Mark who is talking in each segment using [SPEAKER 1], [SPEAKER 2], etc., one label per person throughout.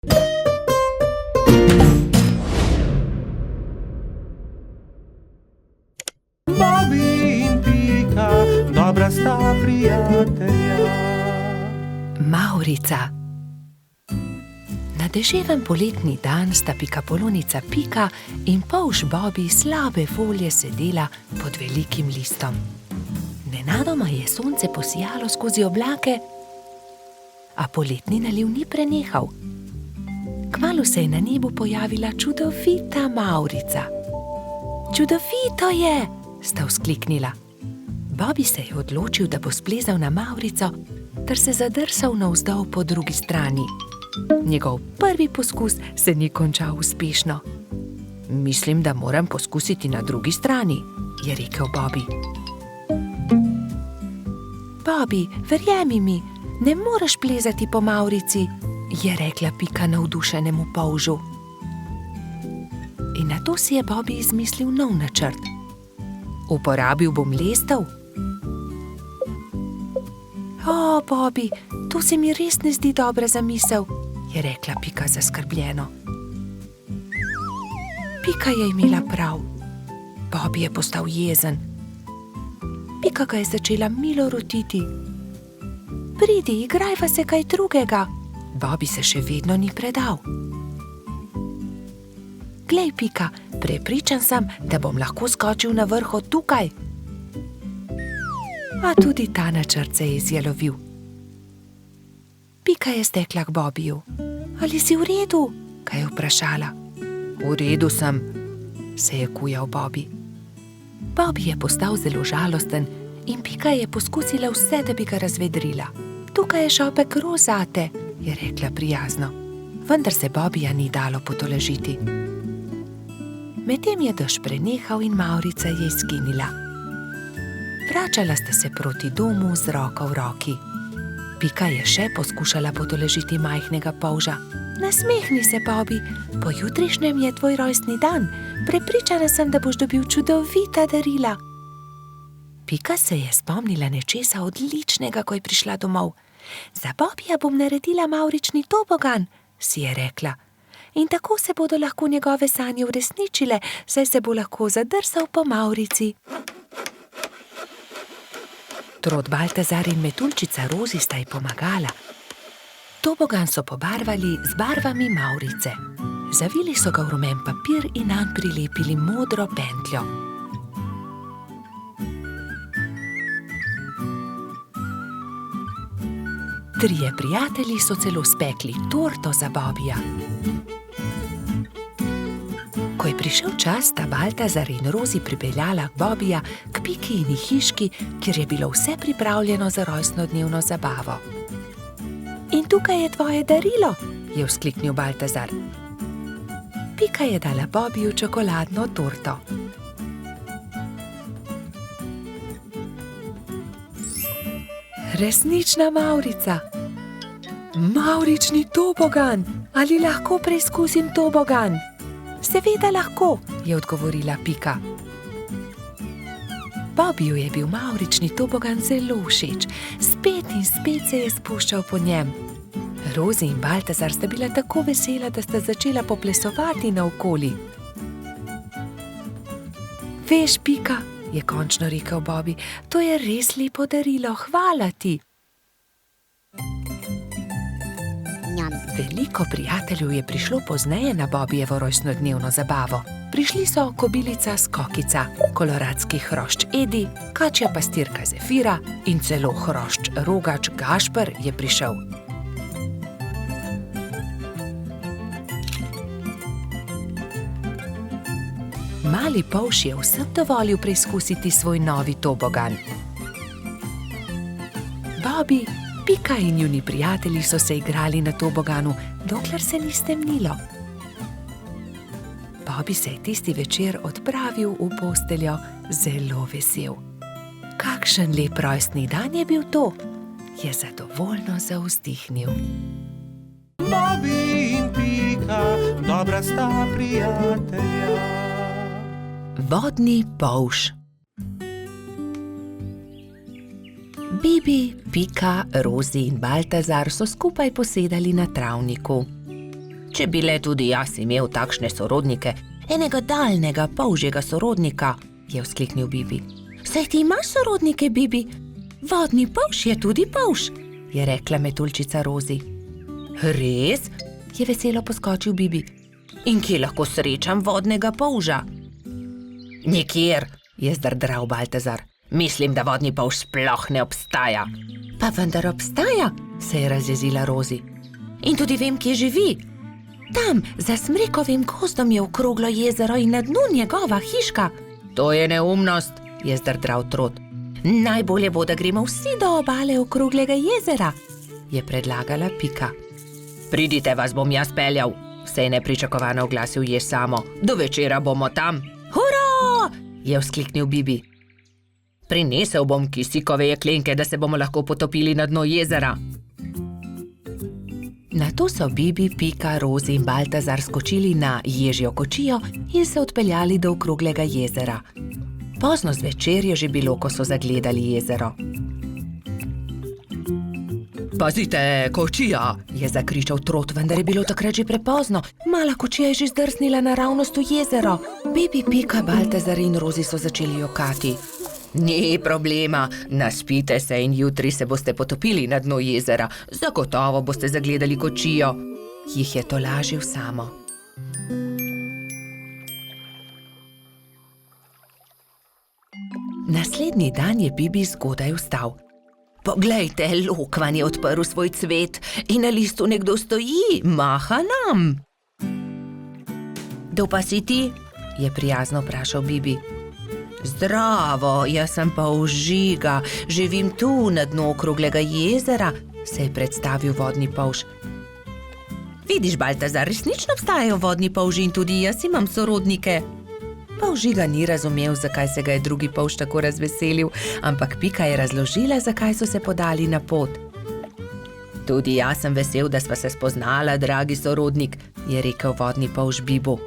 [SPEAKER 1] Bobby in Pika, dobra sta prijatelja.
[SPEAKER 2] Mavrica. Na deževen poletni dan sta pikapolonica Pika in polž Bobby slabe volje sedela pod velikim listom. Nenadoma je sonce posijalo skozi oblake, a poletni naliv ni prenehal. Kmalu se je na nebu pojavila čudovita Mavrica. Čudovito je, sta vzkliknila. Bobby se je odločil, da bo splezal na Mavrico ter se zadrsal navzdol po drugi strani. Njegov prvi poskus se ni končal uspešno. Mislim, da moram poskusiti na drugi strani, je rekel Bobby. Bobby, verjemi mi, ne moreš plezati po Mavrici, je rekla Pika navdušenemu polžu. In nato si je Bobby izmislil nov načrt. Uporabil bom lestev. O, Bobby, to se mi res ne zdi dobra zamisel, je rekla Pika zaskrbljeno. Pika je imela prav. Bobby je postal jezen. Pika ga je začela milo rotiti. Pridi, igrajva se kaj drugega. Bobby se še vedno ni predal. Glej, Pika, prepričan sem, da bom lahko skočil na vrh od tukaj. A tudi ta načrt se je izjalovil. Pika je stekla k Bobbyju. Ali si v redu? Ga je vprašala. V redu sem, se je kujal Bobby. Bobby je postal zelo žalosten in Pika je poskusila vse, da bi ga razvedrila. Tukaj je šopek rož zate, je rekla prijazno. Vendar se Bobbyja ni dalo potolažiti. Medtem je dež prenehal in Mavrica je izginila. Vračala sta se proti domu z roko v roki. Pika je še poskušala potolažiti majhnega polža. Nasmehni se, Bobby, pojutrišnjem je tvoj rojstni dan. Prepričana sem, da boš dobil čudovita darila. Pika se je spomnila nečesa odličnega, ko je prišla domov. Za Bobbyja bom naredila mavrični tobogan, si je rekla. In tako se bodo lahko njegove sanje uresničile, saj se bo lahko zadrsal po Mavrici. Trod Baltazar in metuljčica Rozi sta ji pomagala. Tobogan so pobarvali z barvami Mavrice. Zavili so ga v rumen papir in nanj prilepili modro pentljo. Trije prijatelji so celo spekli torto za Bobbyja. Ko je prišel čas, sta Baltazar in Rozi pripeljala Bobbyja k Pikini hiški, kjer je bilo vse pripravljeno za rojstnodnevno zabavo. In tukaj je tvoje darilo, je vzkliknil Baltazar. Pika je dala Bobbyju čokoladno torto. Resnična Mavrica. Mavrični tobogan, ali lahko preizkusim tobogan? Seveda lahko, je odgovorila Pika. Bobbyju je bil mavrični tobogan zelo všeč. Spet in spet se je spuščal po njem. Rozi in Baltazar sta bila tako vesela, da sta začela poplesovati naokoli. Veš, Pika, je končno rekel Bobby, to je res lepo darilo, hvala ti. Veliko prijateljev je prišlo pozneje na Bobbyjevo rojstnodnevno zabavo. Prišli so kobilica Skokica, koloradski hrošč Edi, kačja pastirka Zefira in celo hrošč Rogač Gašper je prišel. Mali polž je vsem dovolil preizkusiti svoj novi tobogan. Bobby, Pika in njuni prijatelji so se igrali na toboganu, dokler se ni stemnilo. Bobby se je tisti večer odpravil v posteljo zelo vesel. Kakšen lep rojstni dan je bil to, je zadovoljno zavzdihnil.
[SPEAKER 1] Bobby in Pika, dobra sta prijatelja.
[SPEAKER 2] Vodni polž. Bibi, Pika, Rozi in Baltazar so skupaj posedali na travniku. če bi le tudi jaz imel takšne sorodnike, enega daljnega polžjega sorodnika, je vzkliknil Bibi. Saj ti imaš sorodnike, Bibi? Vodni polž je tudi polž, je rekla metuljčica Rozi. Res? Je veselo poskočil Bibi. In kje lahko srečam vodnega polža? Nikjer, je zdrdral Baltazar. Mislim, da vodni polž sploh ne obstaja. Pa vendar obstaja, se je razjezila Rozi. In tudi vem, kje živi. Tam, za smrekovim gozdom je okroglo jezero in na dnu njegova hiška. To je neumnost, je zdrdral Trot. Najbolje bo, da gremo vsi do obale okroglega jezera, je predlagala Pika. Pridite, vas bom jaz peljal, se je nepričakovano oglasil Jež Samo. Do večera bomo tam. Hurra! Je vzkliknil Bibi. Prinesel bom kisikove jeklenke, da se bomo lahko potopili na dno jezera. Nato so Bibi, Pika, Rozi in Baltazar skočili na ježjo kočijo in se odpeljali do okroglega jezera. Pozno zvečer je že bilo, ko so zagledali jezero. Pazite, kočija, je zakričal Trot, vendar je bilo takrat že prepozno. Mala kočija je že zdrsnila naravnost v jezero. Bibi, Pika, Baltazar in Rozi so začeli jokati. Ni problema, naspite se in jutri se boste potopili na dno jezera. Zagotovo boste zagledali kočijo, jih je tolažil Samo. Naslednji dan je Bibi zgodaj vstal. Poglejte, lokvan je odprl svoj cvet in na listu nekdo stoji, maha nam. Kdo pa si ti? Je prijazno vprašal Bibi. Zdravo, jaz sem polž Žiga, živim tu na dnu okroglega jezera, se je predstavil vodni polž. Vidiš, Baltazar, resnično obstajajo vodni polži in tudi jaz imam sorodnike. Polž Žiga ni razumel, zakaj se ga je drugi polž tako razveselil, ampak Pika je razložila, zakaj so se podali na pot. Tudi jaz sem vesel, da sva se spoznala, dragi sorodnik, je rekel vodni polž Bibu.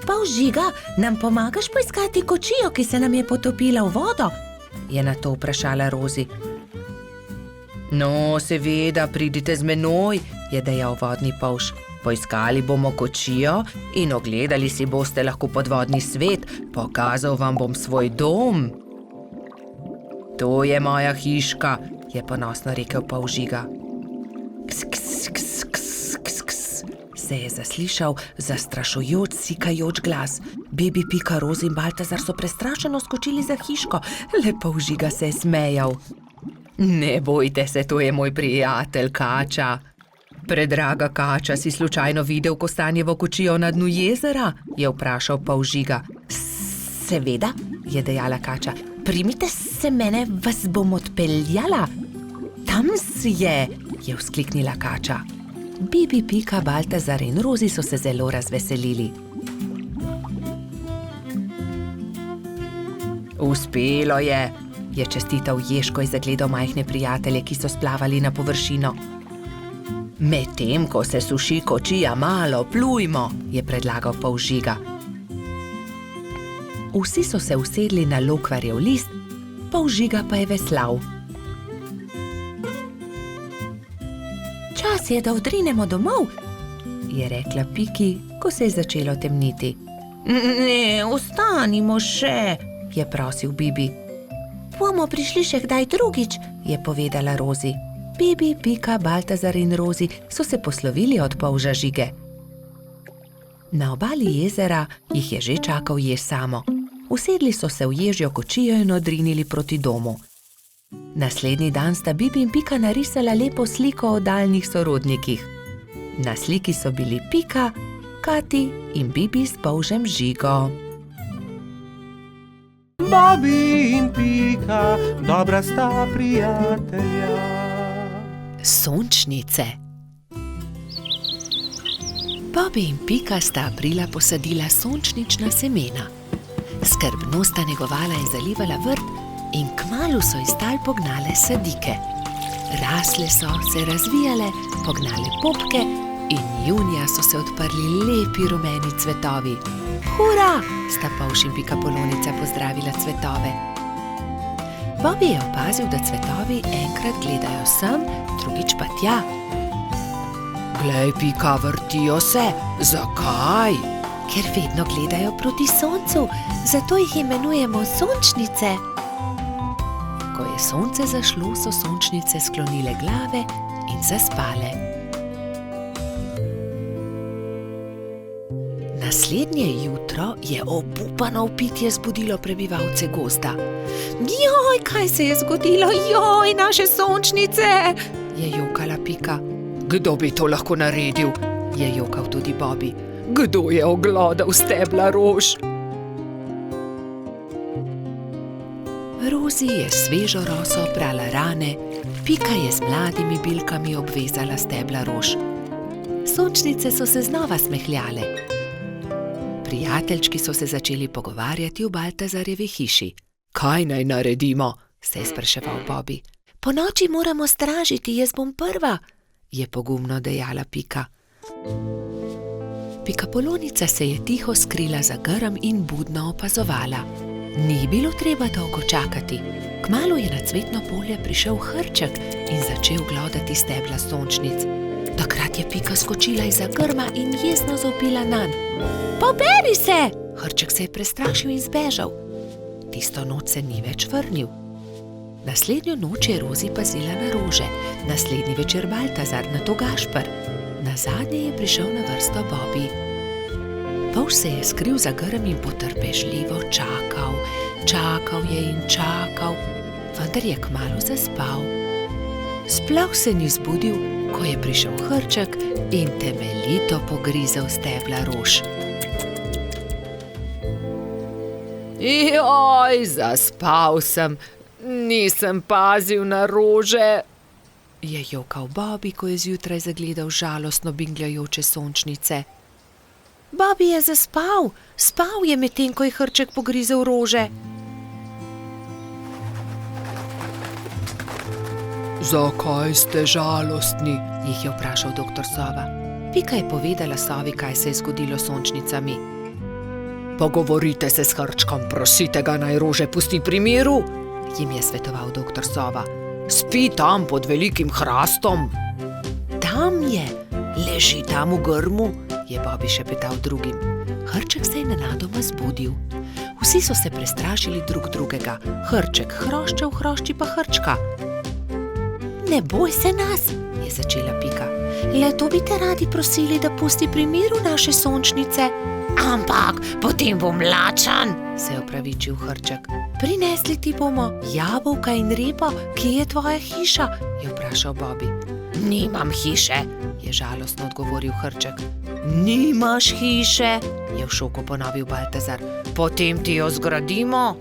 [SPEAKER 2] Polž Žiga, nam pomagaš poiskati kočijo, ki se nam je potopila v vodo? Je nato vprašala Rozi. No, seveda, pridite z menoj, je dejal vodni polž. Poiskali bomo kočijo in ogledali si boste lahko podvodni svet, pokazal vam bom svoj dom. To je moja hiška, je ponosno rekel polž Žiga. Ks, ks, ks, ks, ks, ks, se je zaslišal zastrašujoč, sikajoč glas. Bibi, Pika, Rozi in Baltazar so prestrašeno skočili za hiško, le polž Žiga se je smejal. Ne bojte se, to je moj prijatelj Kača. Predraga Kača, si slučajno videl kostanjevo kočijo na dnu jezera? Je vprašal polž Žiga. Seveda, je dejala Kača. Primite se mene, vas bom odpeljala. Tam je vzkliknila Kača. Bibi, Pika, Baltazar in Rozi so se zelo razveselili. Uspelo je čestital Jež, ko je zagledal majhne prijatelje, ki so splavali na površino. Medtem, ko se suši kočija, malo plujmo, je predlagal polž Žiga. Vsi so se usedli na lokvarjev list, polž Žiga pa je veslal. Čas je, da odrinemo domov, je rekla Piki, ko se je začelo temniti. Ne, ostanimo še, je prosil Bibi. Bomo prišli še kdaj drugič, je povedala Rozi. Bibi, Pika, Baltazar in Rozi so se poslovili od polža Žige. Na obali jezera jih je že čakal Jež Samo. Usedli so se v ježjo kočijo in odrinili proti domu. Naslednji dan sta Bibi in Pika narisala lepo sliko o daljnih sorodnikih. Na sliki so bili Pika, Kati in Bibi s polžem Žigo.
[SPEAKER 1] Bobi in Pika, dobra sta prijatelja.
[SPEAKER 2] Sončnice. Bobi in Pika sta aprila posadila sončnična semena. Skrbno sta negovala in zalivala vrt in kmalu so iz tal pognale sadike. Rasle so, se razvijale, pognale popke in junija so se odprli lepi rumeni cvetovi. Hura! Sta polž in Pikapolonica pozdravila cvetove. Bobi je opazil, da cvetovi enkrat gledajo sem, drugič pa tja. Glej, Pika, vrtijo se. Zakaj? Ker vedno gledajo proti soncu, zato jih imenujemo sončnice. Ko je sonce zašlo, so sončnice sklonile glave in zaspale. Naslednje jutro je obupano vpitje zbudilo prebivalce gozda. Joj, kaj se je zgodilo? Joj, naše sončnice! Je jokala Pika. Kdo bi to lahko naredil? Je jokal tudi Bobby. Kdo je oglodal stebla rož? Rozi je svežo roso oprala rane, Pika je z mladimi bilkami obvezala stebla rož. Sončnice so se znova smehljale. Prijateljčki so se začeli pogovarjati v Baltazarjevi hiši. Kaj naj naredimo? Se je spraševal Bobby. Ponoči moramo stražiti, jaz bom prva, je pogumno dejala Pika. Pikapolonica se je tiho skrila za grm in budno opazovala. Ni bilo treba dolgo čakati. Kmalu je na cvetno polje prišel Hrček in začel glodati stebla sončnic. Takrat je Pika skočila izza grma in jezno zavpila nanj. Poberi se! Hrček se je prestrašil in zbežal. Tisto noč se ni več vrnil. Naslednjo noč je Rozi pazila na rože, naslednji večer Baltazar, nato Gašper. Nazadnje je prišel na vrsto Bobby. Polž se je skril za grm in potrpežljivo čakal. Čakal je in čakal, vendar je kmalu zaspal. Sploh se ni zbudil, ko je prišel Hrček in temeljito pogrizel stebla rož. Joj, zaspal sem, nisem pazil na rože, je jokal Bobby, ko je zjutraj zagledal žalostno bingljajoče sončnice. Bobby je zaspal, spal je medtem, ko je Hrček pogrizel rože. Zakaj ste žalostni? Jih je vprašal doktor Sova. Pika je povedala Sovi, kaj se je zgodilo s sončnicami. Pogovorite se s Hrčkom, prosite ga, naj rože pusti pri miru, jim je svetoval doktor Sova. Spi tam pod velikim hrastom. Tam je, leži tam v grmu, je Bobby šepetal drugim. Hrček se je nenadoma zbudil. Vsi so se prestrašili drug drugega. Hrček hroščev, hrošči pa Hrčka. Ne boj se nas, je začela Pika. Le to bi te radi prosili, da pusti pri miru naše sončnice. Ampak potem bom lačen, se je opravičil Hrček. Prinesli ti bomo jabolka in repo, kje je tvoja hiša, je vprašal Bobby. Nimam hiše, je žalostno odgovoril Hrček. Nimaš hiše, je v šoku ponovil Baltazar. Potem ti jo zgradimo.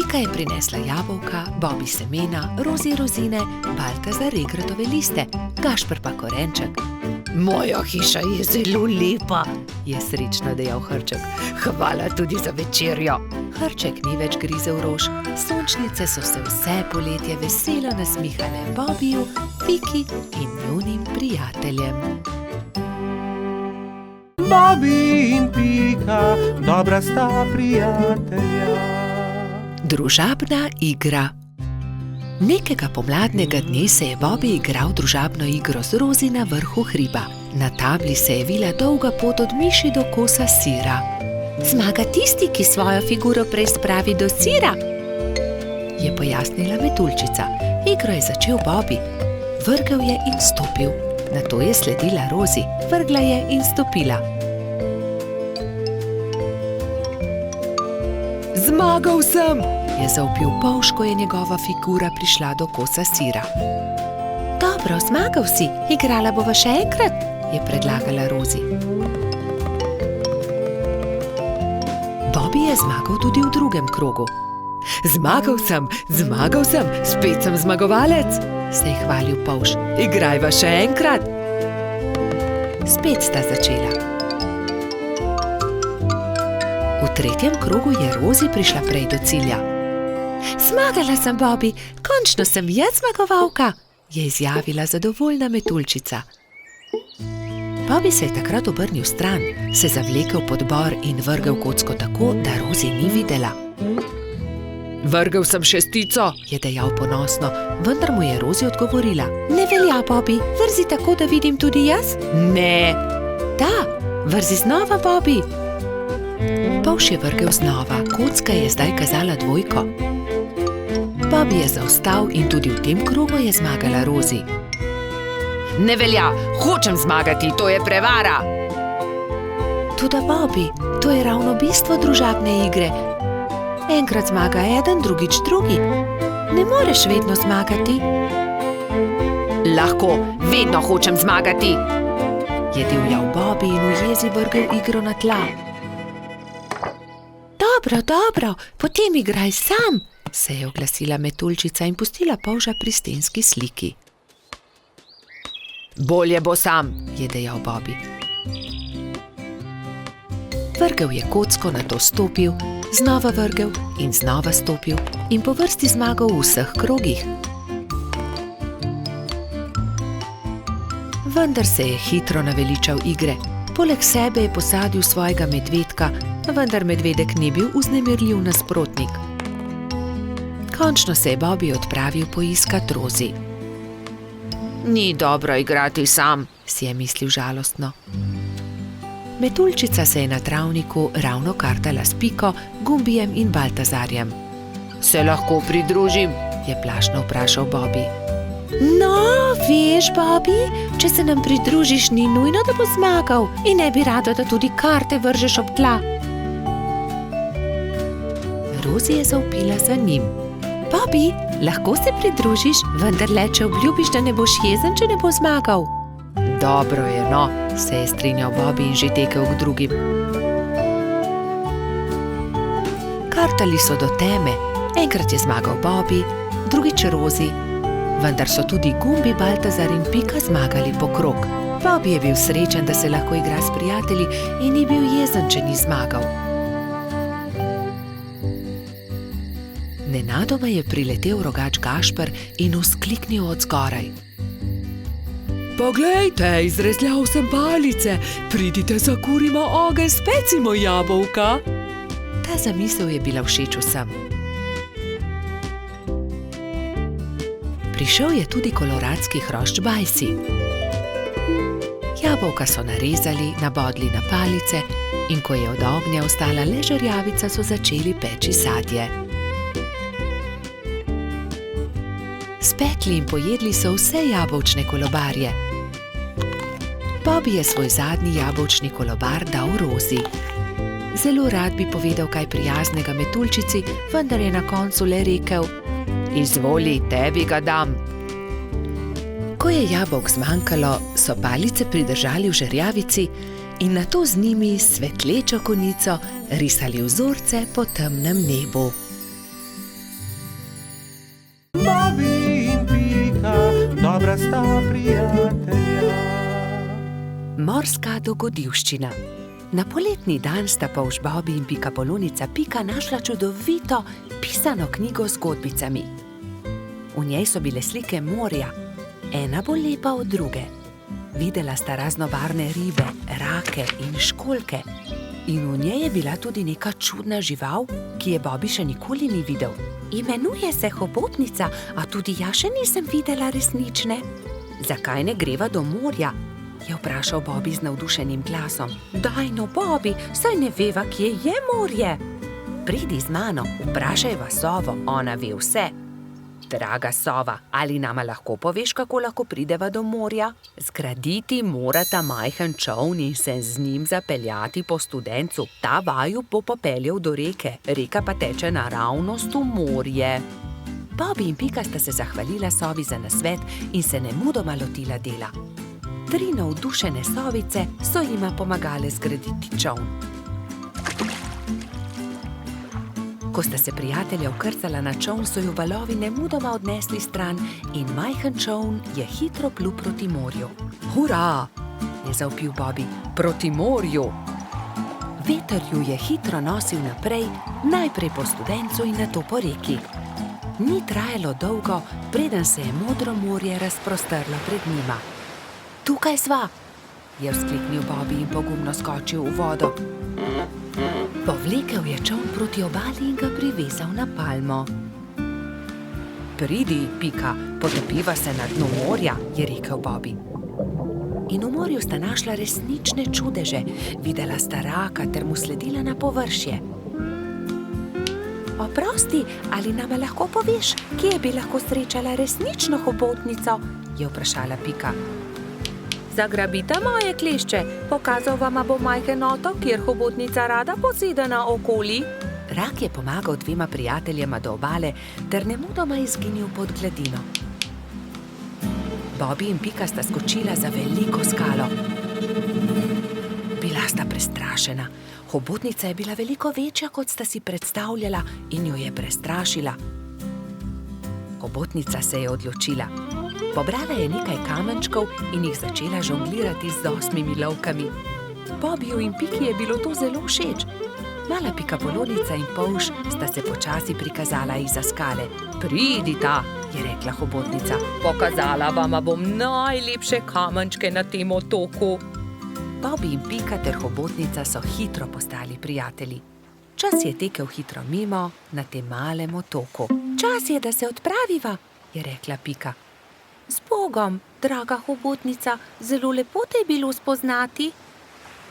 [SPEAKER 2] Pika je prinesla jabolka, Bobby semena, Rozi rozine, Baltazar regratove liste, Gašper pa korenček. Moja hiša je zelo lepa, je srečno dejal Hrček. Hvala tudi za večerjo. Hrček ni več grizel rož, sončnice so se vse poletje veselo nasmihale Bobbyju, Piki in njunim prijateljem.
[SPEAKER 1] Bobby in Pika, dobra sta prijatelja.
[SPEAKER 2] Družabna igra. Nekega pomladnega dne se je Bobby igral družabno igro z Rozi na vrhu hriba. Na tabli se je vila dolga pot od miši do kosa sira. Zmaga tisti, ki svojo figuro prej spravi do sira, je pojasnila metuljčica. Igro je začel Bobby. Vrgel je in stopil. Nato je sledila Rozi. Vrgla je in stopila. Zmagal sem, je zavpil Polž, ko je njegova figura prišla do kosa sira. Dobro, zmagal si, igrala bova še enkrat, je predlagala Rozi. Bobby je zmagal tudi v drugem krogu. Zmagal sem, spet sem zmagovalec, se je hvalil Polž. Igrajva še enkrat. Spet sta začela. V tretjem krogu je Rozi prišla prej do cilja. Zmagala sem, Bobby, končno sem jaz zmagovalka, je izjavila zadovoljna metuljčica. Bobby se je takrat obrnil stran, se zavlekel pod bor in vrgel kocko tako, da Rozi ni videla. Vrgel sem šestico, je dejal ponosno, vendar mu je Rozi odgovorila. Ne velja, Bobby, vrzi tako, da vidim tudi jaz? Ne. Da, vrzi znova, Bobby. Polž je vrgel znova, kocka je zdaj kazala dvojko. Bobby je zaostal in tudi v tem krogu je zmagala Rozi. Ne velja, hočem zmagati, to je prevara. Toda, Bobby, to je ravno bistvo družabne igre. Enkrat zmaga eden, drugič drugi. Ne moreš vedno zmagati. Lahko, vedno hočem zmagati, je divjal Bobby in v jezi vrgel igro na tla. Dobro, dobro, potem igraj sam, se je oglasila metuljčica in pustila polža pri stenski sliki. Bolje bo sam, je dejal Bobby. Vrgel je kocko, nato stopil, znova vrgel in znova stopil in po vrsti zmagal v vseh krogih. Vendar se je hitro naveličal igre. Poleg sebe je posadil svojega medvedka, vendar medvedek ni bil vznemirljiv nasprotnik. Končno se je Bobby odpravil poiskat Rozi. Ni dobro igrati sam, si je mislil žalostno. Metuljčica se je na travniku ravno kartala s Piko, Gumbijem in Baltazarjem. Se lahko pridružim? Je plašno vprašal Bobby. No, veš, Bobby, če se nam pridružiš, ni nujno, da bo zmagal in ne bi rado, da tudi karte vržeš ob tla. Rozi je zavpila za njim. Bobby, lahko se pridružiš, vendar le, če obljubiš, da ne boš jezen, če ne bo zmagal. Dobro je, no, se je strinjal Bobby in že tekel k drugim. Kartali so do teme. Enkrat je zmagal Bobby, drugič Rozi, vendar so tudi Gumbi, Baltazar in Pika zmagali po krog. Bobby je bil srečen, da se lahko igra s prijatelji in ni bil jezen, če ni zmagal. Nenadoma je priletel rogač Gašper in vzkliknil od zgoraj. Poglejte, izrezljal sem palice, pridite, zakurimo ogenj, specimo jabolka. Ta zamisel je bila všeč vsem. Prišel je tudi koloradski hrošč Bajsi. Jabolka so narezali, nabodli na palice in ko je od ognja ostala le žerjavica, so začeli peči sadje. Spekli in pojedli so vse jabolčne kolobarje. Bobby je svoj zadnji jabolčni kolobar dal Rozi. Zelo rad bi povedal kaj prijaznega metuljčici, vendar je na koncu le rekel: Izvoli, tebi ga dam. Ko je jabolk zmanjkalo, so palice pridržali v žerjavici in nato z njimi s svetlečo konico risali vzorce po temnem nebu.
[SPEAKER 1] Bobby in Pika, dobra sta prijatelja.
[SPEAKER 2] Morska dogodivščina. Na poletni dan sta polž Bobby in pikapolonica Pika našla čudovito pisano knjigo z zgodbicami. V njej so bile slike morja, ena bolj lepa od druge. Videla sta raznobarvne ribe, rake in školjke. In v njej je bila tudi neka čudna žival, ki je Bobby še nikoli ni videl. Imenuje se hobotnica, a tudi jaz še nisem videla resnične. Zakaj ne greva do morja? Je vprašal Bobby z navdušenim glasom. Daj no, Bobby, saj ne veva, kje je morje. Pridi z mano, vprašajva sovo, ona ve vse. Draga sova, ali nama lahko poveš, kako lahko prideva do morja? Zgraditi morata majhen čoln in se z njim zapeljati po studencu. Ta vaju bo popeljal do reke, reka pa teče naravnost v morje. Bobby in Pika sta se zahvalila sovi za nasvet in se nemudoma lotila dela. 3 navdušene sovice so jima pomagale zgraditi čoln. Ko sta se prijatelja vkrcala na čoln, so ju valovi nemudoma odnesli stran in majhen čoln je hitro plul proti morju. Hurra, je zavpil Bobby, proti morju. Veter ju je hitro nosil naprej, najprej po studencu in nato po reki. Ni trajalo dolgo, preden se je modro morje razprostrlo pred njima. Tukaj sva, je vzkliknil Bobby in pogumno skočil v vodo. Povlekel je čoln proti obali in ga privezal na palmo. Pridi, Pika, potopiva se na dnu morja, je rekel Bobby. In v morju sta našla resnične čudeže, videla sta raka ter mu sledila na površje. Oprosti, ali nama lahko poveš, kje bi lahko srečala resnično hobotnico? Je vprašala Pika. Zagrabite moje klešče, pokazal vama bo majhen otok, kjer hobotnica rada poseda naokoli. Rak je pomagal dvema prijateljema do obale ter nemudoma izginil pod gladino. Bobby in Pika sta skočila za veliko skalo. Bila sta prestrašena. Hobotnica je bila veliko večja, kot sta si predstavljala, in jo je prestrašila. Hobotnica se je odločila. Pobrala je nekaj kamenčkov in jih začela žonglirati z 8 lovkami. Bobbyju in Piki je bilo to zelo všeč. Mala pikapolonica in polž sta se počasi prikazala izza skale. Pridita, je rekla hobotnica. Pokazala vama bom najlepše kamenčke na tem otoku. Bobby in Pika ter hobotnica so hitro postali prijatelji. Čas je tekel hitro mimo na tem malem otoku. Čas je, da se odpraviva, je rekla Pika. Z Bogom, draga hobotnica, zelo lepo te je bilo spoznati.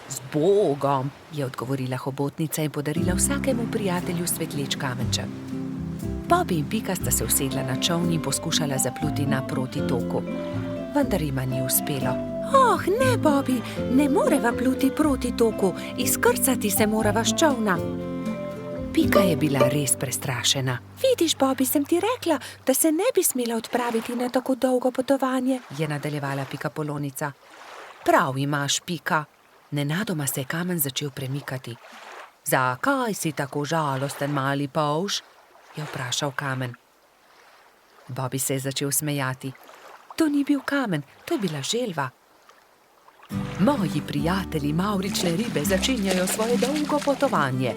[SPEAKER 2] Z Bogom, je odgovorila hobotnica in podarila vsakemu prijatelju svetleč kamenček. Bobby in Pika sta se usedla na čoln in poskušala zapluti naproti toku. Vendar jima ni uspelo. Oh, ne, Bobby, ne moreva pluti proti toku, izkrcati se morava s čolna. Pika je bila res prestrašena. Vidiš, Bobby, sem ti rekla, da se ne bi smela odpraviti na tako dolgo potovanje, je nadaljevala pikapolonica. Prav imaš, Pika. Nenadoma se je kamen začel premikati. Zakaj si tako žalosten, mali polž? Je vprašal kamen. Bobby se je začel smejati. To ni bil kamen, to je bila želva. Moji prijatelji mavrične ribe začenjajo svoje dolgo potovanje.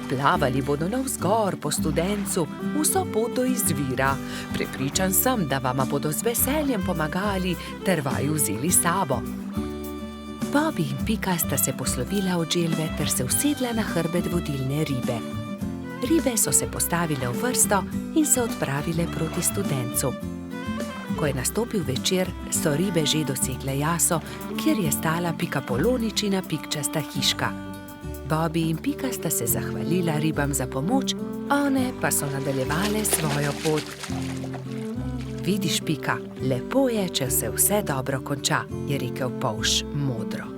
[SPEAKER 2] Plavali bodo navzgor po studencu, vso pot do izvira. Prepričan sem, da vama bodo z veseljem pomagali ter vaju vzeli s sabo. Bobby in Pika sta se poslovila od želve ter se usedla na hrbet vodilne ribe. Ribe so se postavile v vrsto in se odpravile proti studencu. Ko je nastopil večer, so ribe že dosegle jaso, kjer je stala pikapoloničina pikčasta hiška. Bobby in Pika sta se zahvalila ribam za pomoč, one pa so nadaljevale svojo pot. Vidiš, Pika, lepo je, če se vse dobro konča, je rekel polž modro.